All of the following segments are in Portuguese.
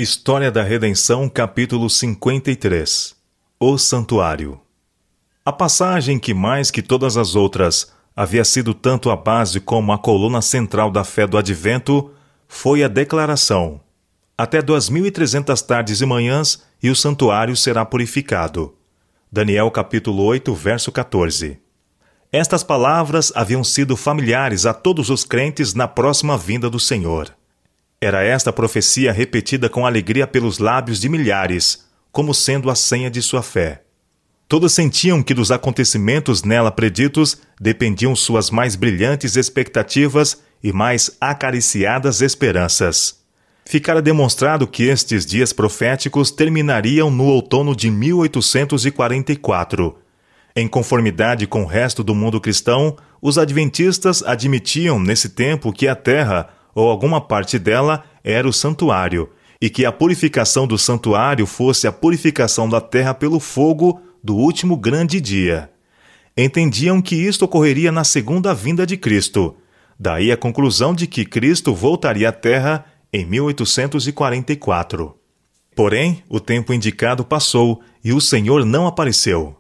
História da Redenção, capítulo 53. O Santuário. A passagem que, mais que todas as outras, havia sido tanto a base como a coluna central da fé do Advento, foi a declaração: até 2.300 tardes e manhãs, e o santuário será purificado. Daniel capítulo 8, verso 14. Estas palavras haviam sido familiares a todos os crentes na próxima vinda do Senhor. Era esta a profecia repetida com alegria pelos lábios de milhares, como sendo a senha de sua fé. Todos sentiam que dos acontecimentos nela preditos dependiam suas mais brilhantes expectativas e mais acariciadas esperanças. Ficara demonstrado que estes dias proféticos terminariam no outono de 1844. Em conformidade com o resto do mundo cristão, os adventistas admitiam nesse tempo que a terra, ou alguma parte dela, era o santuário, e que a purificação do santuário fosse a purificação da terra pelo fogo do último grande dia. Entendiam que isto ocorreria na segunda vinda de Cristo. Daí a conclusão de que Cristo voltaria à terra em 1844. Porém, o tempo indicado passou e o Senhor não apareceu.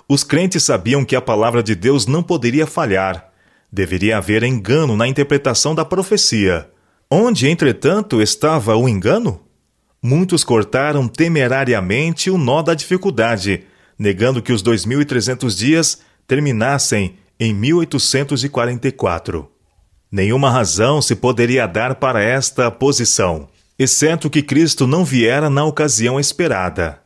Os crentes sabiam que a palavra de Deus não poderia falhar. Deveria haver engano na interpretação da profecia. Onde, entretanto, estava o engano? Muitos cortaram temerariamente o nó da dificuldade, negando que os 2.300 dias terminassem em 1844. Nenhuma razão se poderia dar para esta posição, exceto que Cristo não viera na ocasião esperada.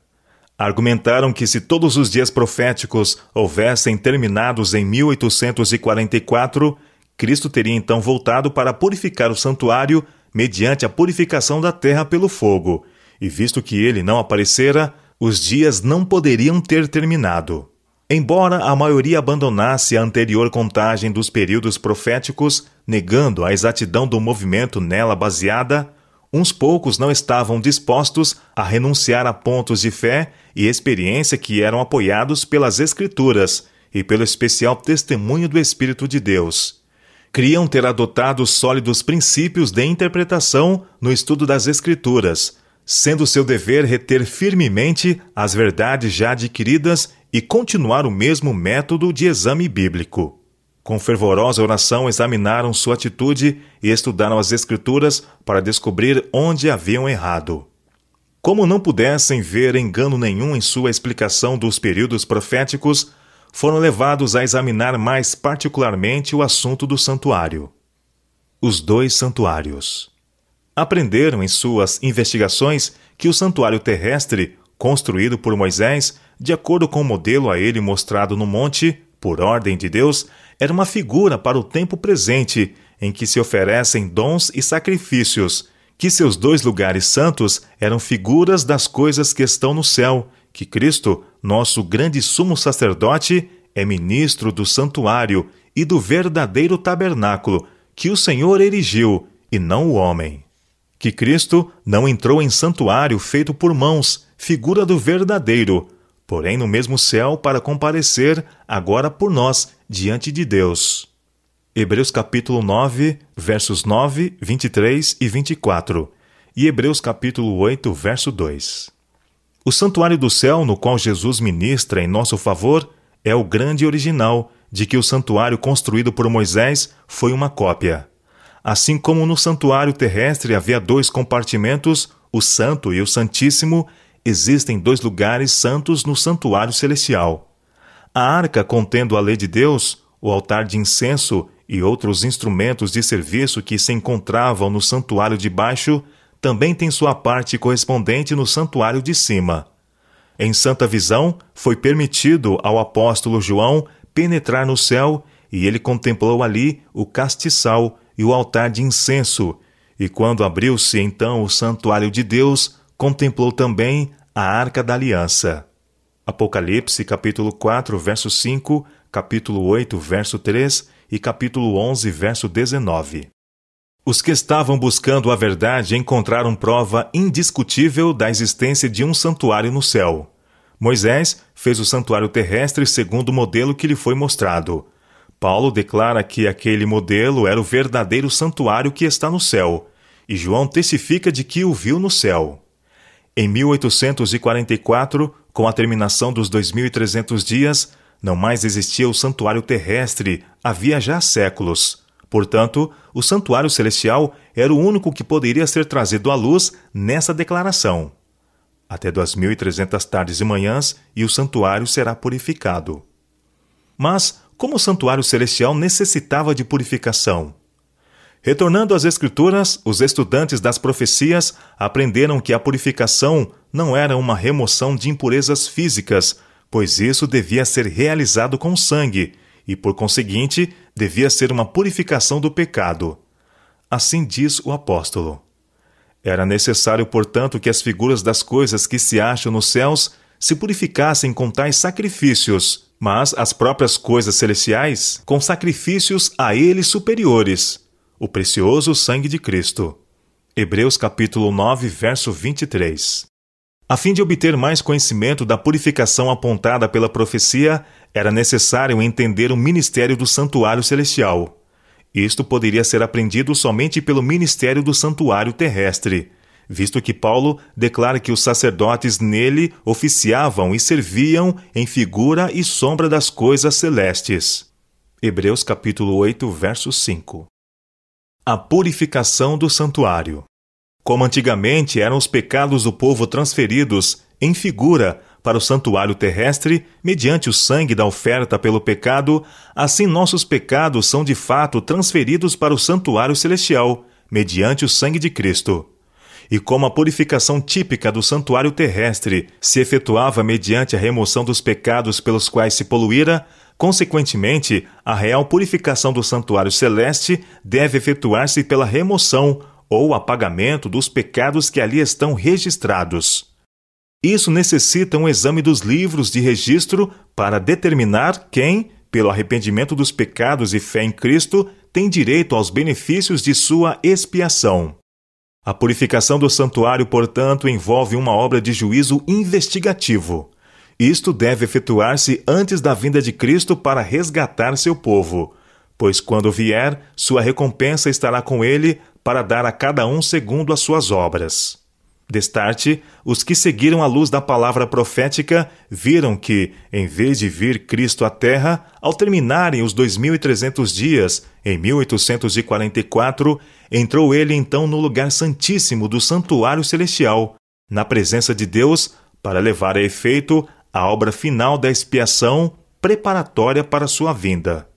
Argumentaram que se todos os dias proféticos houvessem terminados em 1844, Cristo teria então voltado para purificar o santuário mediante a purificação da terra pelo fogo, e visto que ele não aparecera, os dias não poderiam ter terminado. Embora a maioria abandonasse a anterior contagem dos períodos proféticos, negando a exatidão do movimento nela baseada, uns poucos não estavam dispostos a renunciar a pontos de fé e experiência que eram apoiados pelas Escrituras e pelo especial testemunho do Espírito de Deus. Criam ter adotado sólidos princípios de interpretação no estudo das Escrituras, sendo seu dever reter firmemente as verdades já adquiridas e continuar o mesmo método de exame bíblico. Com fervorosa oração examinaram sua atitude e estudaram as Escrituras para descobrir onde haviam errado. Como não pudessem ver engano nenhum em sua explicação dos períodos proféticos, foram levados a examinar mais particularmente o assunto do santuário. Os dois santuários. Aprenderam em suas investigações que o santuário terrestre, construído por Moisés, de acordo com o modelo a ele mostrado no monte, por ordem de Deus, era uma figura para o tempo presente, em que se oferecem dons e sacrifícios, que seus dois lugares santos eram figuras das coisas que estão no céu, que Cristo, nosso grande sumo sacerdote, é ministro do santuário e do verdadeiro tabernáculo, que o Senhor erigiu, e não o homem. Que Cristo não entrou em santuário feito por mãos, figura do verdadeiro, porém no mesmo céu para comparecer agora por nós diante de Deus. Hebreus capítulo 9, versos 9, 23 e 24, e Hebreus capítulo 8, verso 2. O santuário do céu no qual Jesus ministra em nosso favor é o grande original de que o santuário construído por Moisés foi uma cópia. Assim como no santuário terrestre havia dois compartimentos, o Santo e o Santíssimo, existem dois lugares santos no santuário celestial. A arca contendo a lei de Deus, o altar de incenso e outros instrumentos de serviço que se encontravam no santuário de baixo, também tem sua parte correspondente no santuário de cima. Em santa visão, foi permitido ao apóstolo João penetrar no céu, e ele contemplou ali o castiçal e o altar de incenso, e quando abriu-se então o santuário de Deus, contemplou também a arca da aliança. Apocalipse capítulo 4, verso 5, capítulo 8, verso 3 e capítulo 11, verso 19. Os que estavam buscando a verdade encontraram prova indiscutível da existência de um santuário no céu. Moisés fez o santuário terrestre segundo o modelo que lhe foi mostrado. Paulo declara que aquele modelo era o verdadeiro santuário que está no céu, e João testifica de que o viu no céu. Em 1844, com a terminação dos 2.300 dias, não mais existia o santuário terrestre, havia já séculos. Portanto, o santuário celestial era o único que poderia ser trazido à luz nessa declaração. Até 2.300 tardes e manhãs, e o santuário será purificado. Mas, como o santuário celestial necessitava de purificação? Retornando às Escrituras, os estudantes das profecias aprenderam que a purificação não era uma remoção de impurezas físicas, pois isso devia ser realizado com sangue, e, por conseguinte, devia ser uma purificação do pecado. Assim diz o apóstolo. Era necessário, portanto, que as figuras das coisas que se acham nos céus se purificassem com tais sacrifícios, mas as próprias coisas celestiais com sacrifícios a eles superiores, o precioso sangue de Cristo. Hebreus capítulo 9, verso 23. A fim de obter mais conhecimento da purificação apontada pela profecia, era necessário entender o ministério do santuário celestial. Isto poderia ser aprendido somente pelo ministério do santuário terrestre, visto que Paulo declara que os sacerdotes nele oficiavam e serviam em figura e sombra das coisas celestes. Hebreus capítulo 8, verso 5. A purificação do santuário. Como antigamente eram os pecados do povo transferidos, em figura, para o santuário terrestre, mediante o sangue da oferta pelo pecado, assim nossos pecados são de fato transferidos para o santuário celestial, mediante o sangue de Cristo. E como a purificação típica do santuário terrestre se efetuava mediante a remoção dos pecados pelos quais se poluíra, consequentemente, a real purificação do santuário celeste deve efetuar-se pela remoção ou apagamento dos pecados que ali estão registrados. Isso necessita um exame dos livros de registro para determinar quem, pelo arrependimento dos pecados e fé em Cristo, tem direito aos benefícios de sua expiação. A purificação do santuário, portanto, envolve uma obra de juízo investigativo. Isto deve efetuar-se antes da vinda de Cristo para resgatar seu povo, pois quando vier, sua recompensa estará com ele para dar a cada um segundo as suas obras. Destarte, os que seguiram a luz da palavra profética viram que, em vez de vir Cristo à terra, ao terminarem os 2.300 dias, em 1844, entrou ele então no lugar santíssimo do santuário celestial, na presença de Deus, para levar a efeito a obra final da expiação preparatória para sua vinda.